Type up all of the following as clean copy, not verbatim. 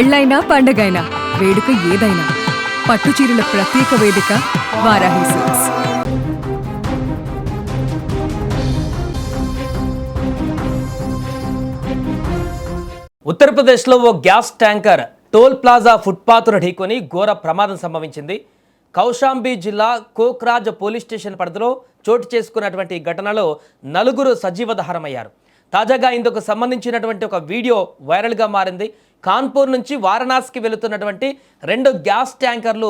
పెళ్ళైనా పండగైనా వేడుక ఏదైనా పట్టుచీరల ప్రత్యేక వేదిక వారాహి సిల్క్స్. ఉత్తరప్రదేశ్లో ఓ గ్యాస్ ట్యాంకర్ టోల్ ప్లాజా ఫుట్పాత్ను ఢీకొని ఘోర ప్రమాదం సంభవించింది. కౌశాంబి జిల్లా కోక్రాజ్ పోలీస్ స్టేషన్ పరిధిలో చోటు చేసుకున్నటువంటి ఘటనలో నలుగురు సజీవ దహనమయ్యారు. తాజాగా ఇందుకు సంబంధించినటువంటి ఒక వీడియో వైరల్గా మారింది. కాన్పూర్ నుంచి వారణాసికి వెళుతున్నటువంటి 2 గ్యాస్ ట్యాంకర్లు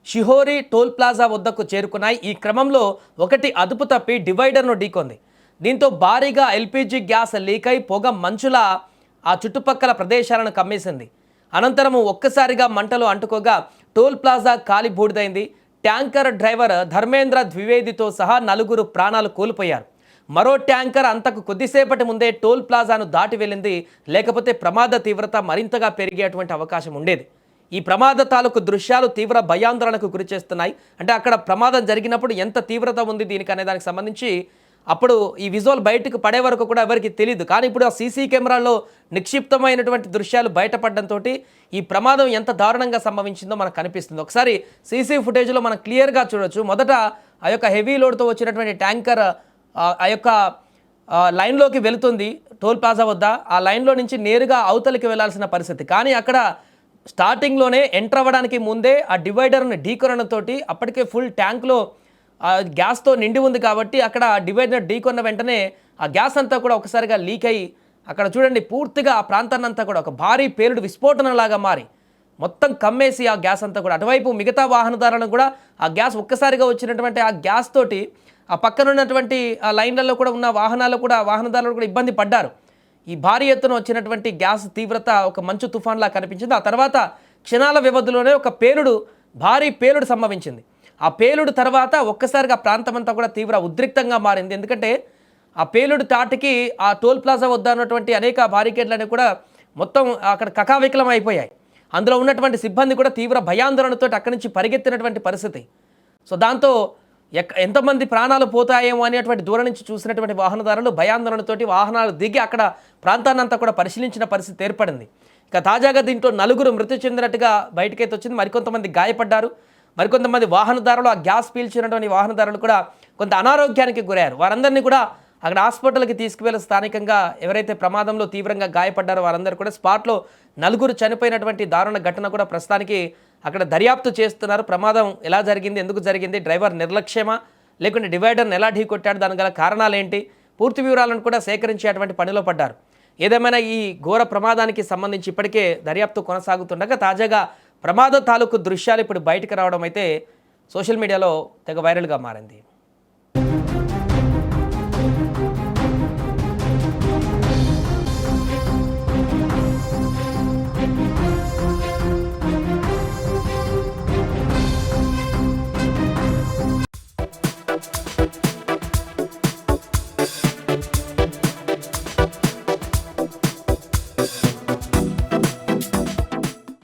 షిహోరి టోల్ ప్లాజా వద్దకు చేరుకున్నాయి. ఈ క్రమంలో ఒకటి అదుపు తప్పి డివైడర్ను ఢీకొంది. దీంతో భారీగా ఎల్పిజి గ్యాస్ లీక్ అయి పొగ మంచులా ఆ చుట్టుపక్కల ప్రదేశాలను కమ్మేసింది. అనంతరం ఒక్కసారిగా మంటలు అంటుకోగా టోల్ ప్లాజా కాలి బూడిదైంది. ట్యాంకర్ డ్రైవర్ ధర్మేంద్ర ద్వివేదితో సహా 4 ప్రాణాలు కోల్పోయారు. మరో ట్యాంకర్ అంతకు కొద్దిసేపటి ముందే టోల్ ప్లాజాను దాటి వెళ్ళింది. లేకపోతే ప్రమాద తీవ్రత మరింతగా పెరిగేటువంటి అవకాశం ఉండేది. ఈ ప్రమాద తాలూకు దృశ్యాలు తీవ్ర భయాందోళనకు గురి చేస్తున్నాయి. అంటే అక్కడ ప్రమాదం జరిగినప్పుడు ఎంత తీవ్రత ఉంది దీనికి అనే దానికి సంబంధించి అప్పుడు ఈ విజువల్ బయటకు పడే వరకు కూడా ఎవరికి తెలియదు. కానీ ఇప్పుడు ఆ సీసీ కెమెరాల్లో నిక్షిప్తమైనటువంటి దృశ్యాలు బయటపడడంతో ఈ ప్రమాదం ఎంత దారుణంగా సంభవించిందో మనకు కనిపిస్తుంది. ఒకసారి సీసీ ఫుటేజ్లో మనం క్లియర్గా చూడొచ్చు. మొదట ఆ యొక్క హెవీ లోడ్తో వచ్చినటువంటి ట్యాంకర్ ఆ యొక్క లైన్లోకి వెళుతుంది టోల్ ప్లాజా వద్ద. ఆ లైన్లో నుంచి నేరుగా అవతలికి వెళ్లాల్సిన పరిస్థితి. కానీ అక్కడ స్టార్టింగ్లోనే ఎంటర్ అవ్వడానికి ముందే ఆ డివైడర్ని ఢీకొనడంతో అప్పటికే ఫుల్ ట్యాంక్లో గ్యాస్తో నిండి ఉంది కాబట్టి అక్కడ డివైడర్ ఢీకొన్న వెంటనే ఆ గ్యాస్ అంతా కూడా ఒకసారిగా లీక్ అయ్యి అక్కడ చూడండి పూర్తిగా ఆ ప్రాంతాన్ని అంతా కూడా ఒక భారీ పేలుడు విస్ఫోటనలాగా మారి మొత్తం కమ్మేసి ఆ గ్యాస్ అంతా కూడా అటువైపు మిగతా వాహనదారులను కూడా ఆ గ్యాస్ ఒక్కసారిగా వచ్చినటువంటి ఆ గ్యాస్ తోటి ఆ పక్కన ఉన్నటువంటి ఆ లైన్లలో కూడా ఉన్న వాహనదారులు కూడా ఇబ్బంది పడ్డారు. ఈ భారీ ఎత్తున వచ్చినటువంటి గ్యాస్ తీవ్రత ఒక మంచు తుఫాన్లా కనిపించింది. ఆ తర్వాత క్షణాల వ్యవధిలోనే ఒక భారీ పేలుడు సంభవించింది. ఆ పేలుడు తర్వాత ఒక్కసారిగా ప్రాంతం అంతా కూడా తీవ్ర ఉద్రిక్తంగా మారింది. ఎందుకంటే ఆ పేలుడు తాటికి ఆ టోల్ ప్లాజా వద్ద ఉన్నటువంటి అనేక బారికేడ్లన్నీ కూడా మొత్తం అక్కడ కకావికలం అయిపోయాయి. అందులో ఉన్నటువంటి సిబ్బంది కూడా తీవ్ర భయాందోళనతో అక్కడి నుంచి పరిగెత్తినటువంటి పరిస్థితి. సో దాంతో ఎంతమంది ప్రాణాలు పోతాయేమో అనేటువంటి దూరం నుంచి చూసినటువంటి వాహనదారులు భయాందోళనతోటి వాహనాలు దిగి అక్కడ ప్రాంతాన్ని అంతా కూడా పరిశీలించిన పరిస్థితి ఏర్పడింది. ఇక తాజాగా దీంట్లో 4 మృతి చెందినట్టుగా బయటకైతే వచ్చింది. మరికొంతమంది గాయపడ్డారు. మరికొంతమంది వాహనదారులు ఆ గ్యాస్ పీల్చినటువంటి వాహనదారులు కూడా కొంత అనారోగ్యానికి గురయ్యారు. వారందరినీ కూడా అక్కడ హాస్పిటల్కి తీసుకువెళ్ళి స్థానికంగా ఎవరైతే ప్రమాదంలో తీవ్రంగా గాయపడ్డారో వారందరూ కూడా స్పాట్లో 4 చనిపోయినటువంటి దారుణ ఘటన కూడా ప్రస్తుతానికి అక్కడ దర్యాప్తు చేస్తున్నారు. ప్రమాదం ఎలా జరిగింది, ఎందుకు జరిగింది, డ్రైవర్ నిర్లక్ష్యమా లేకుంటే డివైడర్ని ఎలా ఢీకొట్టాడు, దాని గల కారణాలు ఏంటి, పూర్తి వివరాలను కూడా సేకరించేటువంటి పనిలో పడ్డారు. ఏదేమైనా ఈ ఘోర ప్రమాదానికి సంబంధించి ఇప్పటికే దర్యాప్తు కొనసాగుతుండగా తాజాగా ప్రమాద తాలూకు దృశ్యాలు ఇప్పుడు బయటకు రావడం అయితే సోషల్ మీడియాలో తెగ వైరల్గా మారింది.